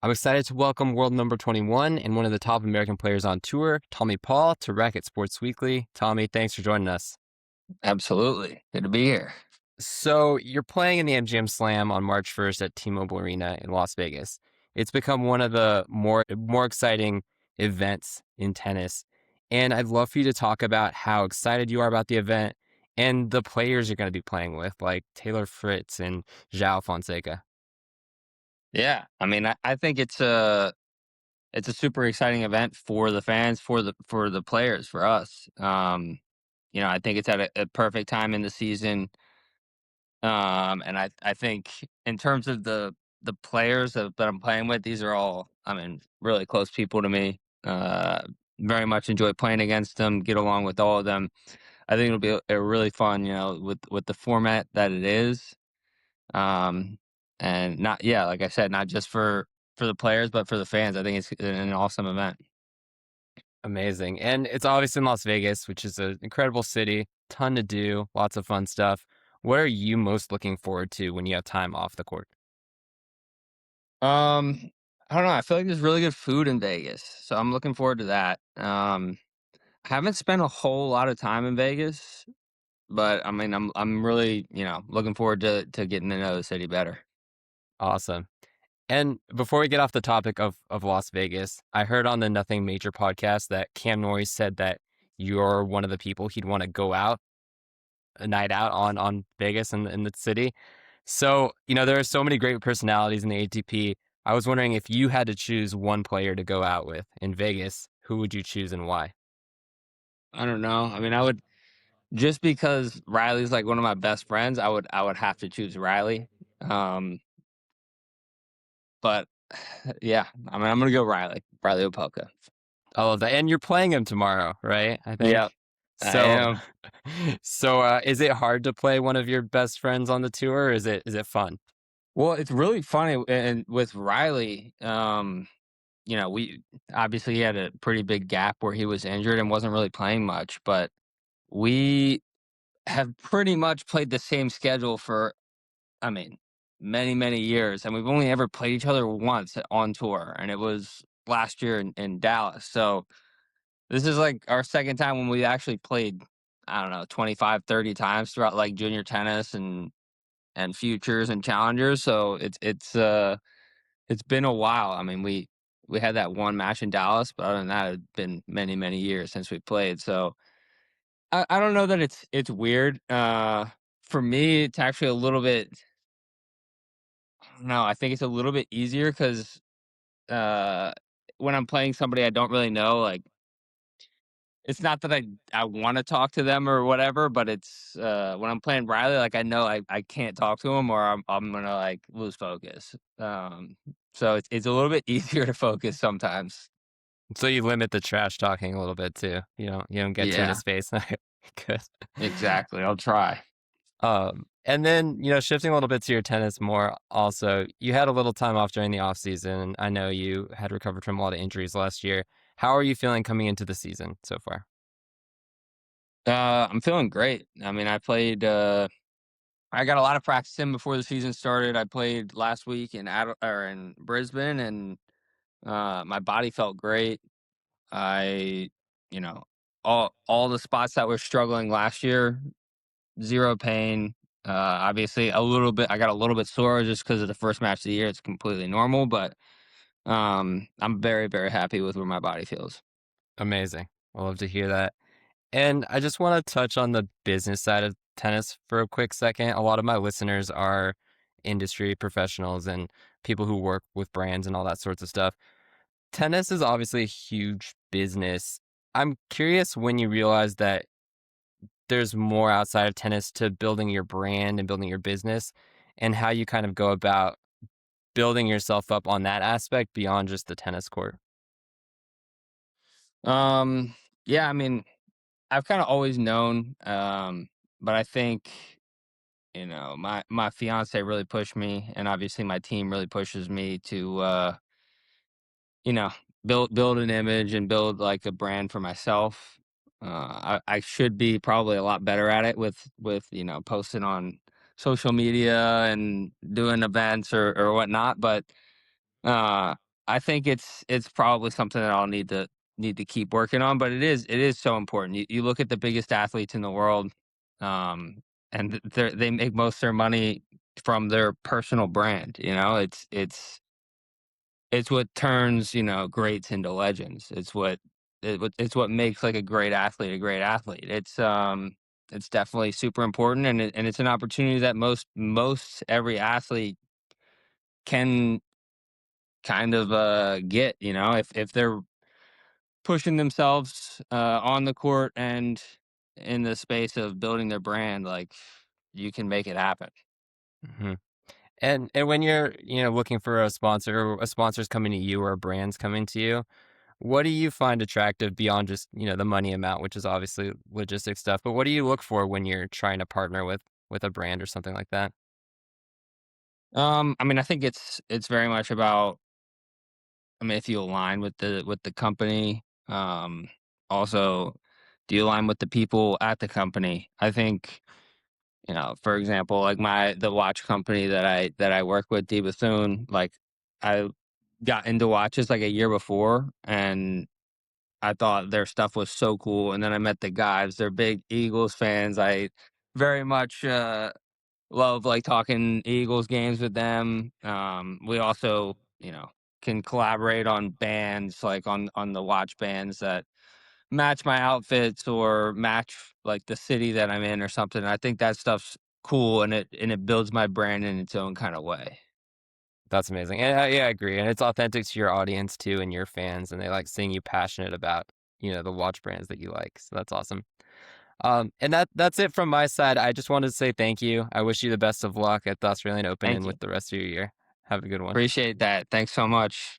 I'm excited to welcome world number 21 and one of the top American players on tour, Tommy Paul, to Racket Sports Weekly. Tommy, thanks for joining us. Absolutely. Good to be here. So, you're playing in the MGM Slam on March 1st at T-Mobile Arena in Las Vegas. It's become one of the more exciting events in tennis, and I'd love for you to talk about how excited you are about the event and the players you're going to be playing with, like Taylor Fritz and João Fonseca. Yeah. I think it's a super exciting event for the fans, for the players, for us. I think it's at a perfect time in the season. And I think in terms of the players that I'm playing with, these are all, really close people to me. Very much enjoy playing against them, get along with all of them. I think it'll be a really fun, with the format that it is. Um, and not yeah, like I said, not just for the players, but for the fans. I think it's an awesome event. Amazing. And it's obviously in Las Vegas, which is an incredible city, ton to do, lots of fun stuff. What are you most looking forward to when you have time off the court? Um, I don't know. I feel like there's really good food in Vegas, so I'm looking forward to that. I haven't spent a whole lot of time in Vegas, but I'm really looking forward to getting to know the city better. Awesome. And before we get off the topic of Las Vegas, I heard on the Nothing Major podcast that Cam Norrie said that you're one of the people he'd want to go out a night out on Vegas and in the city. So, there are so many great personalities in the ATP. I was wondering if you had to choose one player to go out with in Vegas, who would you choose and why? I don't know. I would just because Riley's like one of my best friends. I would have to choose Riley. Um, but yeah, I'm gonna go Riley Opelka. I love that. And you're playing him tomorrow, right? I Yeah, think. I So, am. is it hard to play one of your best friends on the tour? Or is it fun? Well, it's really funny, and with Riley, we obviously he had a pretty big gap where he was injured and wasn't really playing much, but we have pretty much played the same schedule for, I mean, many, many years, and we've only ever played each other once on tour, and it was last year in Dallas. So this is like our second time when we actually played, I don't know, 25, 30 times throughout like junior tennis and futures and challengers. So it's been a while. We had that one match in Dallas, but other than that, it's been many, many years since we played. So I don't know that it's weird. For me, it's actually a little bit. No, I think it's a little bit easier because uh, when I'm playing somebody I don't really know, like it's not that I want to talk to them or whatever, but it's when I'm playing Riley, like I know I can't talk to him or I'm gonna like lose focus. So it's a little bit easier to focus sometimes. So you limit the trash talking a little bit too. You don't get too in Yeah, his face. Good. exactly. I'll try. And then, shifting a little bit to your tennis more also, you had a little time off during the off season. And I know you had recovered from a lot of injuries last year. How are you feeling coming into the season so far? I'm feeling great. I played. I got a lot of practice in before the season started. I played last week in Brisbane, and my body felt great. I, you know, all the spots that were struggling last year, zero pain. Obviously, a little bit. I got a little bit sore just because of the first match of the year. It's completely normal, but I'm very, very happy with where my body feels. Amazing. I love to hear that. And I just want to touch on the business side of tennis for a quick second. A lot of my listeners are industry professionals and people who work with brands and all that sorts of stuff. Tennis is obviously a huge business. I'm curious when you realize that there's more outside of tennis to building your brand and building your business and how you kind of go about building yourself up on that aspect beyond just the tennis court. Um, yeah, I've kind of always known, but I think my fiance really pushed me, and obviously my team really pushes me to you know build an image and build like a brand for myself. I should be probably a lot better at it with posting on social media and doing events or whatnot, but uh I think it's probably something that I'll need to keep working on, but it is so important. You look at the biggest athletes in the world, um, and they make most of their money from their personal brand. It's what turns greats into legends. It's what makes like a great athlete a great athlete. It's definitely super important, and it's an opportunity that most every athlete can kind of get. If they're pushing themselves on the court and in the space of building their brand, like you can make it happen. Hmm. And when you're, looking for a sponsor, or a sponsor's coming to you or a brand's coming to you, what do you find attractive beyond just, the money amount, which is obviously logistic stuff, but what do you look for when you're trying to partner with a brand or something like that? I mean, I think it's very much about. I mean, if you align with the company, also, do you align with the people at the company? I think, for example, like the watch company that I work with, D Bethune, like I got into watches like a year before, and I thought their stuff was so cool. And then I met the guys; they're big Eagles fans. I very much love like talking Eagles games with them. We also, can collaborate on bands, like on the watch bands that match my outfits or match like the city that I'm in or something. I think that stuff's cool, and it builds my brand in its own kind of way. That's amazing. And yeah, I agree. And it's authentic to your audience too and your fans, and they like seeing you passionate about, the watch brands that you like. So that's awesome. And that's it from my side. I just wanted to say thank you. I wish you the best of luck at the Australian Open Thank and you. with the rest of your year. Have a good one. Appreciate that. Thanks so much.